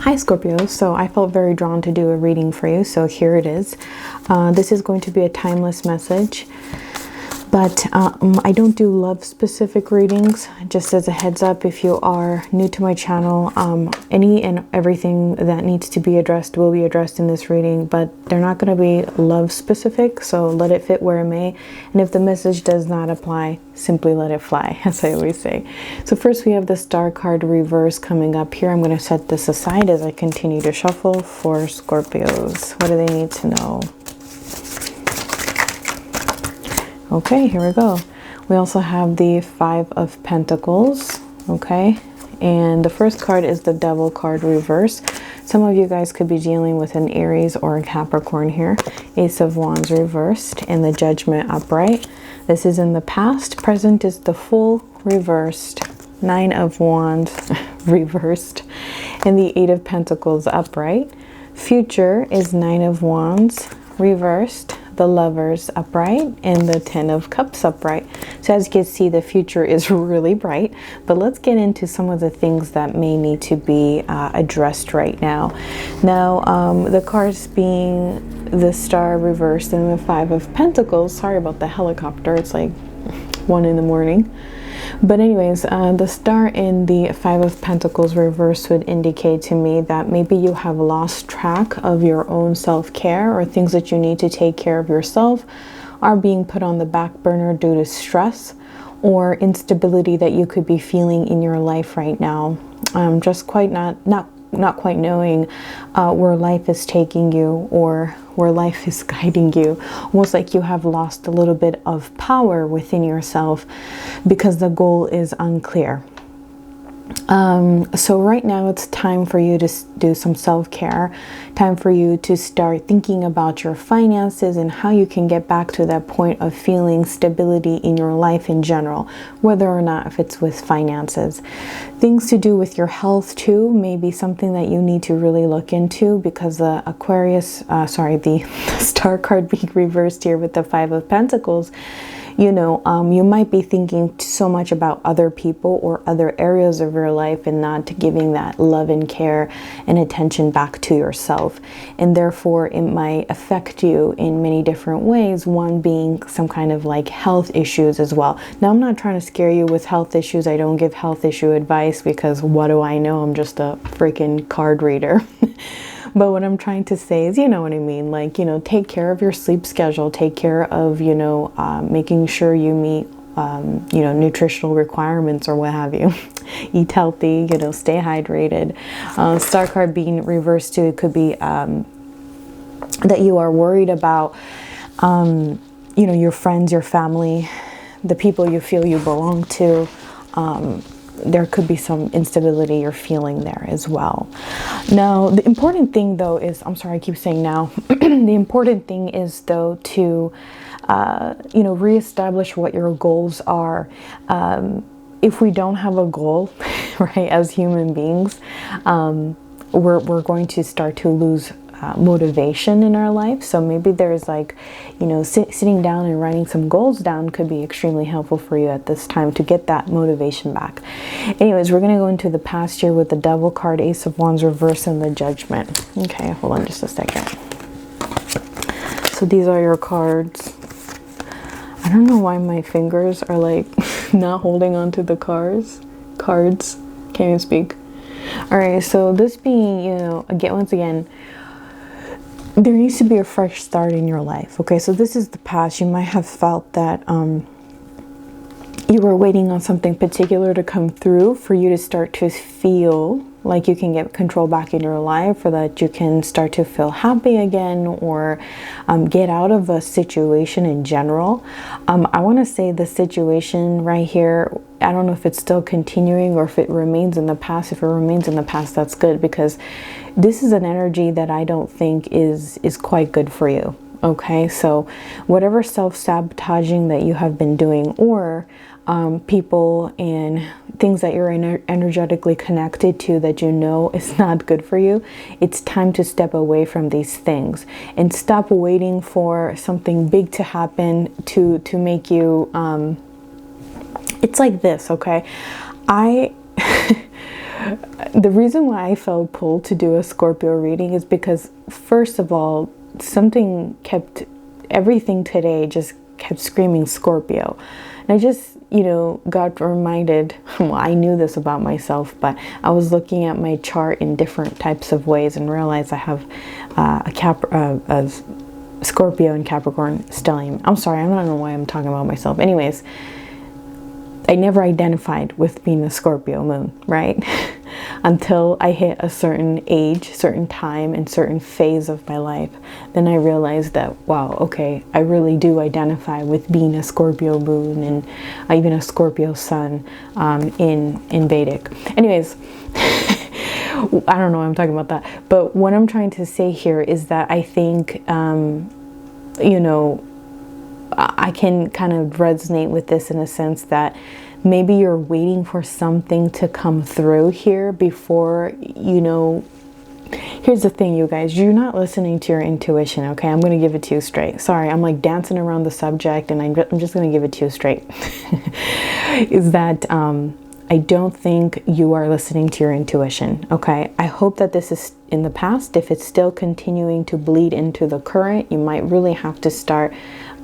Hi Scorpio, so I felt very drawn to do a reading for you, so here it is. This is going to be a timeless message, but I don't do love specific readings. Just as a heads up, if you are new to my channel, any and everything that needs to be addressed will be addressed in this reading, but they're not going to be love specific, so let it fit where it may. And if the message does not apply, simply let it fly, as I always say. So first we have the Star card reverse coming up here. I'm going to set this aside as I continue to shuffle for Scorpios. What do they need to know? Okay, here we go. We also have the Five of Pentacles, okay? And the first card is the Devil card reverse. Some of you guys could be dealing with an Aries or a Capricorn here. Ace of Wands reversed and the Judgment upright. This is in the past. Present is the Fool reversed. Nine of Wands reversed. And the Eight of Pentacles upright. Future is Nine of Wands reversed. The Lovers upright and the Ten of Cups upright. So as you can see, the future is really bright, but let's get into some of the things that may need to be addressed right now. Now, the cards being the Star reversed and the Five of Pentacles. Sorry about the helicopter. It's like 1 in the morning. But anyways, the Star in the Five of Pentacles reverse would indicate to me that maybe you have lost track of your own self-care, or things that you need to take care of yourself are being put on the back burner due to stress or instability that you could be feeling in your life right now. Just quite not quite knowing where life is taking you or where life is guiding you. Almost like you have lost a little bit of power within yourself because the goal is unclear. So right now it's time for you to do some self-care, time for you to start thinking about your finances and how you can get back to that point of feeling stability in your life in general, whether or not if it's with finances. Things to do with your health too may be something that you need to really look into, because the the Star card being reversed here with the Five of Pentacles, you know, you might be thinking so much about other people or other areas of your life and not giving that love and care and attention back to yourself. And therefore, it might affect you in many different ways, one being some kind of like health issues as well. Now, I'm not trying to scare you with health issues. I don't give health issue advice because what do I know? I'm just a freaking card reader. But what I'm trying to say is, you know what I mean? Like, you know, take care of your sleep schedule, take care of, you know, making sure you meet, you know, nutritional requirements or what have you. Eat healthy, you know, stay hydrated. Star card being reversed too, it could be that you are worried about, you know, your friends, your family, the people you feel you belong to. There could be some instability you're feeling there as well. Now, the important thing though is, I'm sorry, I keep saying now, the important thing is though to, you know, reestablish what your goals are. If we don't have a goal, right, as human beings, we're going to start to lose motivation in our life. So maybe there's like, you know, sitting down and writing some goals down could be extremely helpful for you at this time to get that motivation back. Anyways, we're going to go into the past year with the Devil card, Ace of Wands reverse, and the Judgment. Okay, hold on just a second. So these are your cards. I don't know why my fingers are like not holding onto the cards. Can't even speak. All right, so this being, you know, once again, there needs to be a fresh start in your life. Okay, so this is the past. You might have felt that you were waiting on something particular to come through for you to start to feel like you can get control back in your life, or that you can start to feel happy again, or get out of a situation in general. I want to say the situation right here, I don't know if it's still continuing or if it remains in the past. If it remains in the past, that's good, because this is an energy that I don't think is quite good for you. Okay, so whatever self-sabotaging that you have been doing, or people and things that you're energetically connected to that you know is not good for you, it's time to step away from these things and stop waiting for something big to happen to make you it's like this, okay? The reason why I felt pulled to do a Scorpio reading is because, first of all, everything today just kept screaming Scorpio. And I just, got reminded, well, I knew this about myself, but I was looking at my chart in different types of ways and realized I have a Scorpio and Capricorn stellium. I'm sorry, I don't know why I'm talking about myself. Anyways, I never identified with being a Scorpio moon, right? Until I hit a certain age, certain time, and certain phase of my life. Then I realized that, wow, okay, I really do identify with being a Scorpio moon and even a Scorpio sun in Vedic. Anyways, I don't know why I'm talking about that. But what I'm trying to say here is that I think, I can kind of resonate with this in a sense that maybe you're waiting for something to come through here before, here's the thing, you guys, you're not listening to your intuition, okay? I'm going to give it to you straight. Sorry, I'm like dancing around the subject and I'm just going to give it to you straight. Is that I don't think you are listening to your intuition, okay? I hope that this is in the past. If it's still continuing to bleed into the current, you might really have to start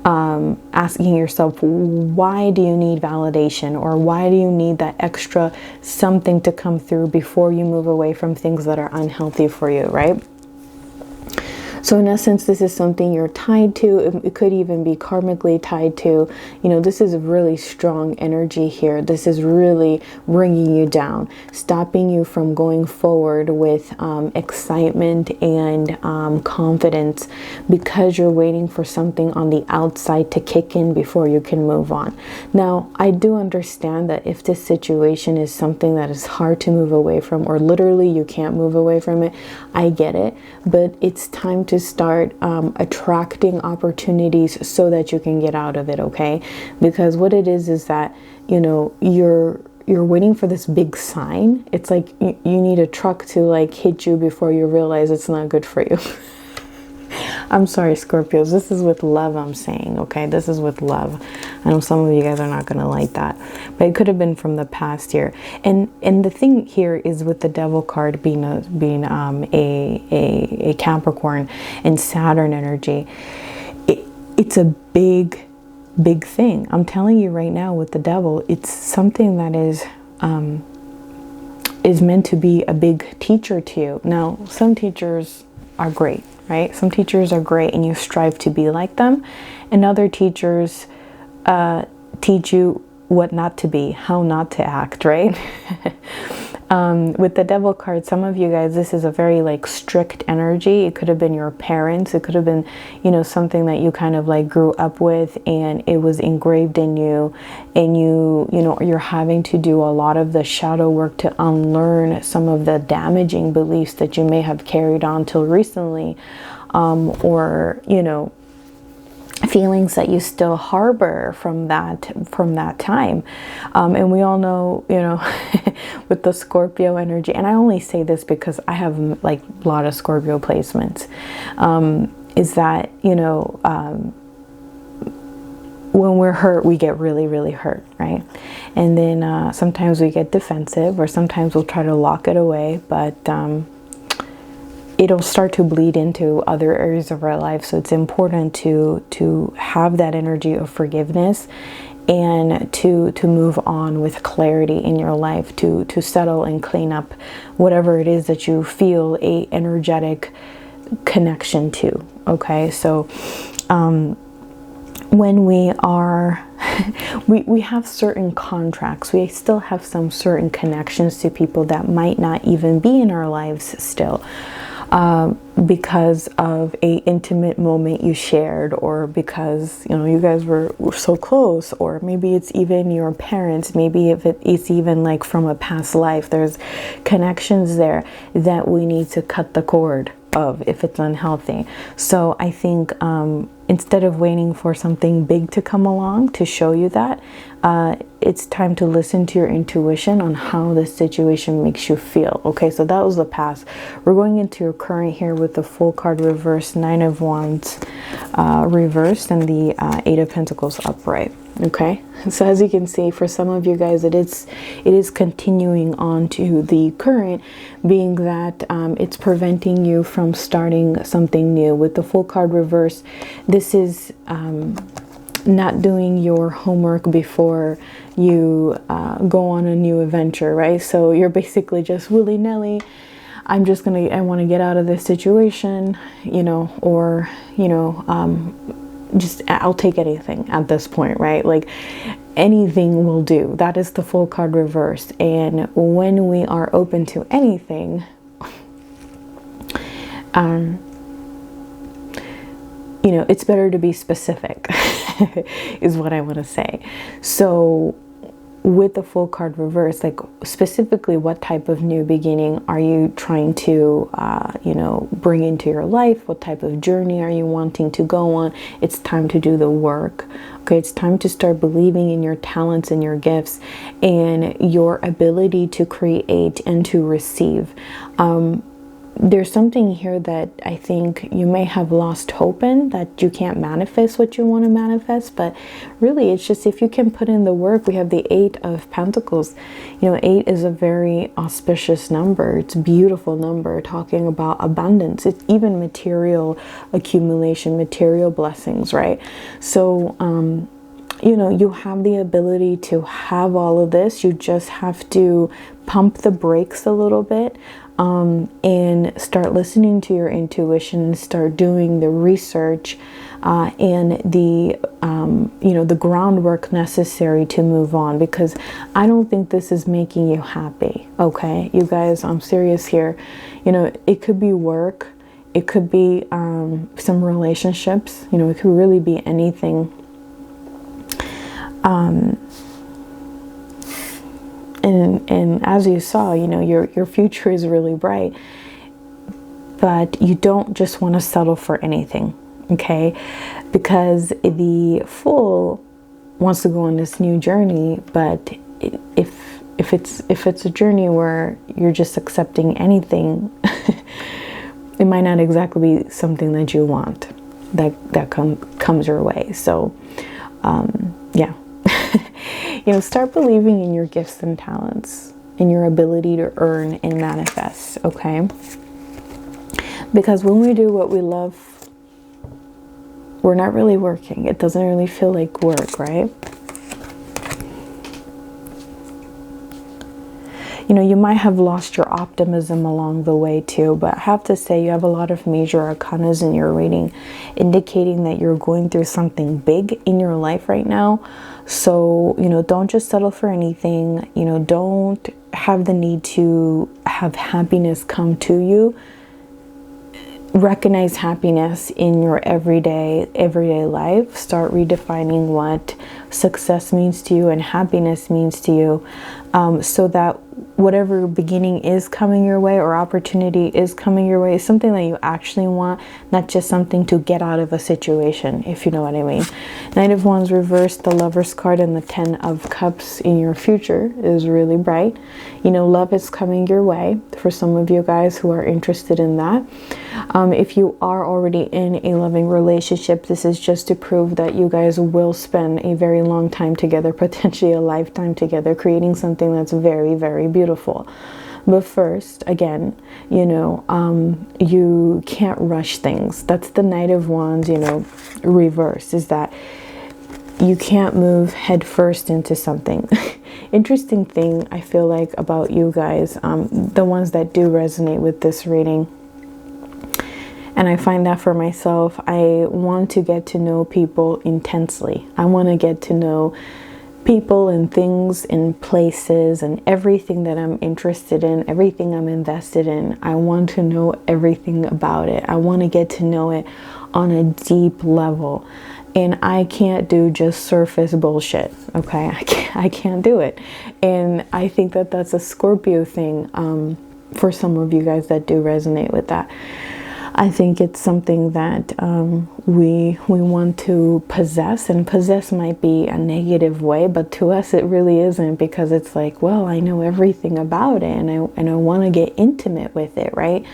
asking yourself, why do you need validation, or why do you need that extra something to come through before you move away from things that are unhealthy for you, right? So in essence, this is something you're tied to. It could even be karmically tied to. This is a really strong energy here. This is really bringing you down, stopping you from going forward with excitement and confidence, because you're waiting for something on the outside to kick in before you can move on. Now, I do understand that if this situation is something that is hard to move away from, or literally you can't move away from it, I get it. But it's time to start attracting opportunities so that you can get out of it, okay? Because what it is that, you're waiting for this big sign. It's like you need a truck to like hit you before you realize it's not good for you. I'm sorry, Scorpios. This is with love, I'm saying, okay? This is with love. I know some of you guys are not going to like that, but it could have been from the past here. And the thing here is with the Devil card being a Capricorn and Saturn energy, it's a big thing. I'm telling you right now, with the Devil, it's something that is meant to be a big teacher to you. Now, some teachers are great, right? Some teachers are great and you strive to be like them, and other teachers teach you what not to be, how not to act, right? With the Devil card, some of you guys, this is a very like strict energy. It could have been your parents. It could have been, something that you kind of like grew up with and it was engraved in you, and you're having to do a lot of the shadow work to unlearn some of the damaging beliefs that you may have carried on till recently, or feelings that you still harbor from that time. And we all know, with the Scorpio energy, and I only say this because I have like a lot of Scorpio placements, is that, when we're hurt, we get really, really hurt, right? And then sometimes we get defensive, or sometimes we'll try to lock it away, but it'll start to bleed into other areas of our life. So it's important to have that energy of forgiveness and to move on with clarity in your life, to settle and clean up whatever it is that you feel a energetic connection to. Okay, so when we are we have certain contracts, we still have some certain connections to people that might not even be in our lives still, because of a intimate moment you shared, or because you guys were so close, or maybe it's even your parents, maybe if it's even like from a past life. There's connections there that we need to cut the cord of if it's unhealthy. So I think instead of waiting for something big to come along to show you that, it's time to listen to your intuition on how this situation makes you feel. Okay, so that was the past. We're going into your current here with the Full card reversed, Nine of Wands reversed, and the Eight of Pentacles upright. Okay, so as you can see, for some of you guys, it is continuing on to the current, being that it's preventing you from starting something new. With the Full card reverse, this is not doing your homework before you go on a new adventure, right? So you're basically just willy-nilly, I want to get out of this situation, you know, or, you know, just I'll take anything at this point, right? Like anything will do. That is the Full card reverse. And when we are open to anything, you know, it's better to be specific is what I want to say. So with the Full card reverse, like specifically what type of new beginning are you trying to, you know, bring into your life? What type of journey are you wanting to go on? It's time to do the work. Okay, it's time to start believing in your talents and your gifts and your ability to create and to receive. There's something here that I think you may have lost hope in, that you can't manifest what you want to manifest, but really it's just if you can put in the work. We have the Eight of Pentacles. You know, 8 is a very auspicious number. It's a beautiful number, talking about abundance. It's even material accumulation, material blessings, right? So you know, you have the ability to have all of this. You just have to pump the brakes a little bit, and start listening to your intuition, start doing the research and the you know, the groundwork necessary to move on, because I don't think this is making you happy. Okay, you guys, I'm serious here. You know, it could be work, it could be some relationships, you know, it could really be anything. And as you saw, you know, your future is really bright, but you don't just want to settle for anything, okay? Because the Fool wants to go on this new journey, but if it's a journey where you're just accepting anything, it might not exactly be something that you want, that comes your way. So yeah. You know, start believing in your gifts and talents, in your ability to earn and manifest, okay? Because when we do what we love, we're not really working. It doesn't really feel like work, right? You know, you might have lost your optimism along the way too, but I have to say you have a lot of major arcanas in your reading, indicating that you're going through something big in your life right now. So, you know, don't just settle for anything. You know, don't have the need to have happiness come to you. Recognize happiness in your everyday life. Start redefining what success means to you and happiness means to you, so that whatever beginning is coming your way or opportunity is coming your way is something that you actually want, not just something to get out of a situation, if you know what I mean. Knight of Wands reversed, the Lover's card, and the Ten of Cups in your future is really bright. You know, love is coming your way for some of you guys who are interested in that. If you are already in a loving relationship, this is just to prove that you guys will spend a very long time together, potentially a lifetime together, creating something that's very, very beautiful. But first, again, you know, you can't rush things. That's the Knight of Wands, you know, reverse, is that you can't move head first into something. Interesting thing I feel like about you guys, the ones that do resonate with this reading, and I find that for myself, I want to get to know people intensely. I want to get to know people and things and places and everything that I'm interested in, everything I'm invested in. I want to know everything about it. I want to get to know it on a deep level. And I can't do just surface bullshit, okay? I can't do it. And I think that that's a Scorpio thing, for some of you guys that do resonate with that. I think it's something that we want to possess, and possess might be a negative way, but to us it really isn't, because it's like, well, I know everything about it, and I want to get intimate with it, right?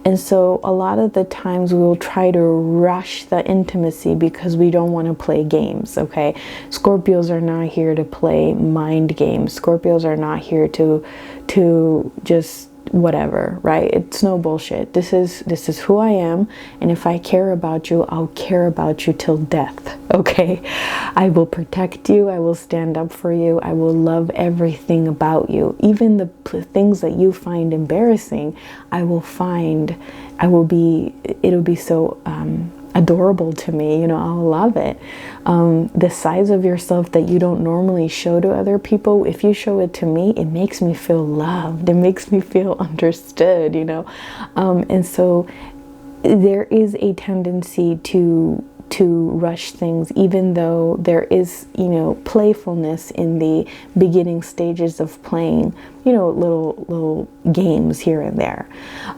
And so a lot of the times we will try to rush the intimacy because we don't want to play games, okay? Scorpios are not here to play mind games. Scorpios are not here to just whatever, right? It's no bullshit. This is who I am, and if I care about you, I'll care about you till death, okay? I will protect you, I will stand up for you, I will love everything about you. Even the things that you find embarrassing, it'll be so adorable to me, you know, I'll love it. The size of yourself that you don't normally show to other people, if you show it to me, it makes me feel loved, it makes me feel understood, you know. And so there is a tendency to rush things, even though there is, you know, playfulness in the beginning stages of playing, you know, little games here and there,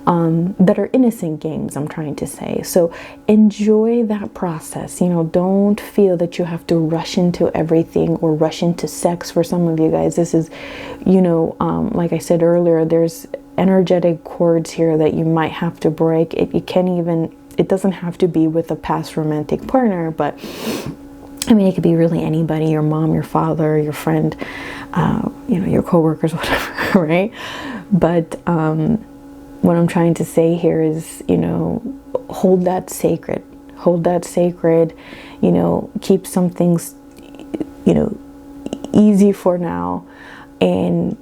that are innocent games, I'm trying to say. So enjoy that process, you know, don't feel that you have to rush into everything or rush into sex. For some of you guys, this is, you know, like I said earlier, there's energetic cords here that you might have to break. It doesn't have to be with a past romantic partner, but I mean, it could be really anybody, your mom, your father, your friend, you know, your coworkers, whatever, right? But what I'm trying to say here is, you know, hold that sacred, you know, keep some things, you know, easy for now, and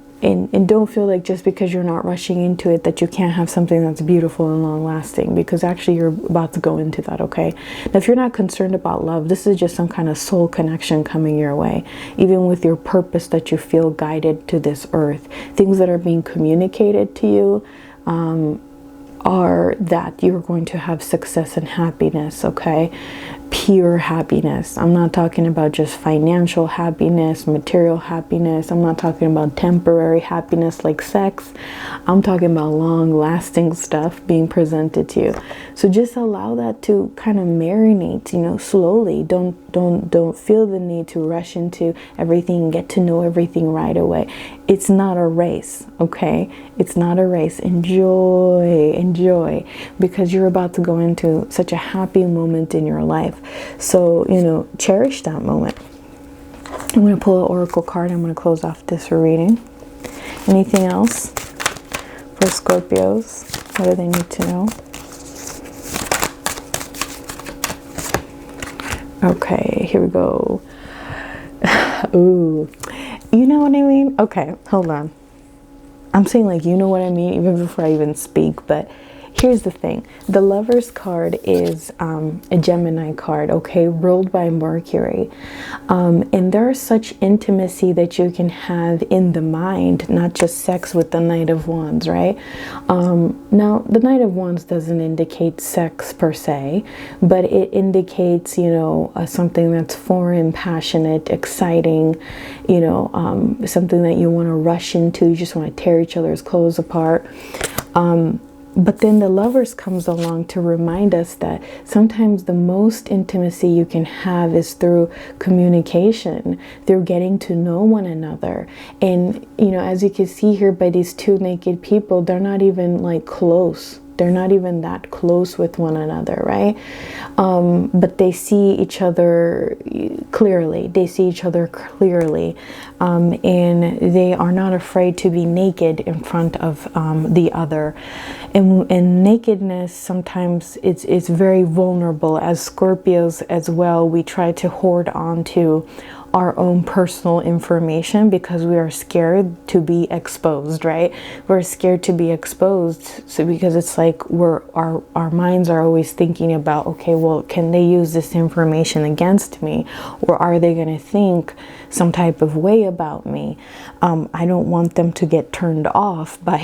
don't feel like just because you're not rushing into it that you can't have something that's beautiful and long lasting, because actually you're about to go into that, okay? Now, if you're not concerned about love, this is just some kind of soul connection coming your way, even with your purpose that you feel guided to this earth. Things that are being communicated to you are that you're going to have success and happiness, okay? Pure happiness. I'm not talking about just financial happiness, material happiness. I'm not talking about temporary happiness like sex. I'm talking about long-lasting stuff being presented to you. So just allow that to kind of marinate, you know, slowly. Don't feel the need to rush into everything and get to know everything right away. It's not a race, okay? It's not a race. Enjoy, because you're about to go into such a happy moment in your life. So, you know, cherish that moment. I'm going to pull an oracle card. I'm going to close off this reading. Anything else for Scorpios? What do they need to know? Okay, here we go. Ooh, you know what I mean? Okay, hold on. I'm saying like, you know what I mean, even before I even speak, but here's the thing. The Lover's card is a Gemini card, okay, ruled by Mercury. And there's such intimacy that you can have in the mind, not just sex, with the Knight of Wands, right? Now, the Knight of Wands doesn't indicate sex per se, but it indicates, you know, something that's foreign, passionate, exciting, you know, something that you want to rush into. You just want to tear each other's clothes apart. But then the Lovers comes along to remind us that sometimes the most intimacy you can have is through communication, through getting to know one another. And, you know, as you can see here by these two naked people, they're not even like close. They're not even that close with one another, right? But they see each other clearly. And they are not afraid to be naked in front of the other. And nakedness, sometimes it's very vulnerable. As Scorpios as well, we try to hoard on to our own personal information because we are scared to be exposed, right? We're scared to be exposed, so because it's like our minds are always thinking about, okay, well, can they use this information against me, or are they going to think some type of way about me? I don't want them to get turned off by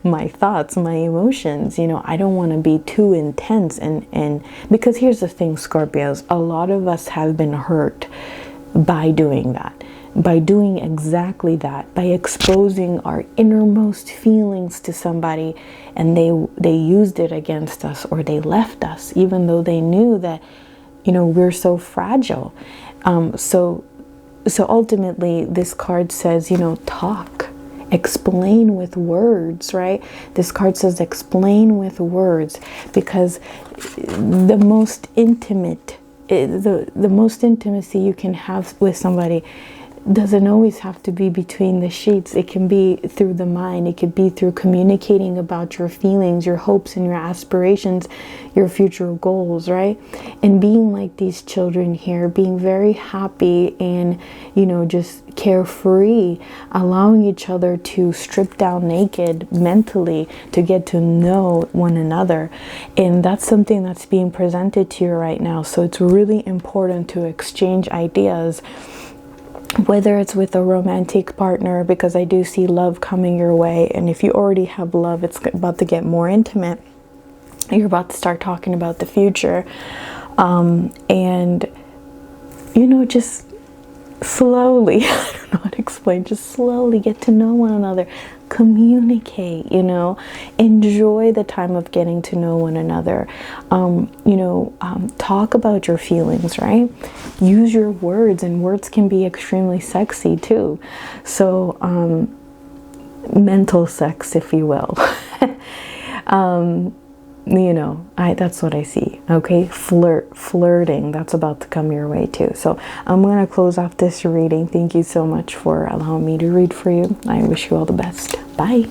my thoughts, my emotions. You know, I don't want to be too intense, and because here's the thing, Scorpios, a lot of us have been hurt by doing that, by doing exactly that, by exposing our innermost feelings to somebody, and they used it against us, or they left us even though they knew that, you know, we're so fragile. So ultimately this card says, you know, talk explain with words, right? This card says explain with words, because the most intimate, the most intimacy you can have with somebody doesn't always have to be between the sheets. It can be through the mind. It could be through communicating about your feelings, your hopes and your aspirations, your future goals, right? And being like these children here, being very happy and, you know, just carefree, allowing each other to strip down naked mentally to get to know one another. And that's something that's being presented to you right now. So it's really important to exchange ideas, whether it's with a romantic partner, because I do see love coming your way. And if you already have love, it's about to get more intimate. You're about to start talking about the future. And, you know, just slowly, I don't know how to explain, just slowly get to know one another. Communicate, you know, enjoy the time of getting to know one another. Talk about your feelings, right? Use your words, and words can be extremely sexy too. So mental sex, if you will. That's what I see. Okay, flirting, that's about to come your way too. So I'm going to close off this reading. Thank you so much for allowing me to read for you. I wish you all the best. Bye.